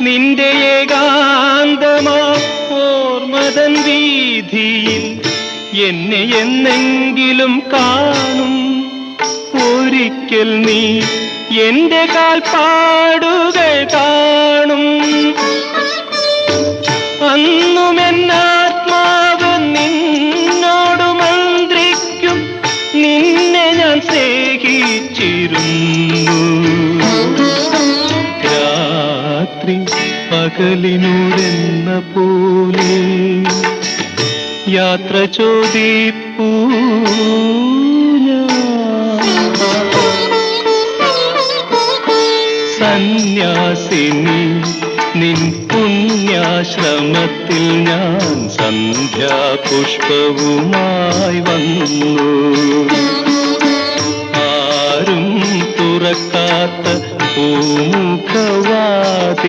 നിന്റെ ഏകാന്തമാ ഓർമ്മതൻ വീതിയിൽ എന്നെ എന്നെങ്കിലും കാണും. ഒരിക്കൽ നീ എന്റെ കാൽപ്പാടുകൾ കാണും. അന്നും എന്നാത്മാവ് നിന്നോട് മന്ത്രിക്കും. നിന്നെ ഞാൻ സ്നേഹിച്ചിരുന്നു. രാത്രി പകലിനോടെന്ന പോലെ യാത്ര ചോദിപ്പൂ സന്യാസിനി നിൻ പുണ്യാശ്രമത്തിൽ ഞാൻ സന്ധ്യാപുഷ്പവുമായി വന്നു. ആരും തുറക്കാത്ത പൂമുഖവാതി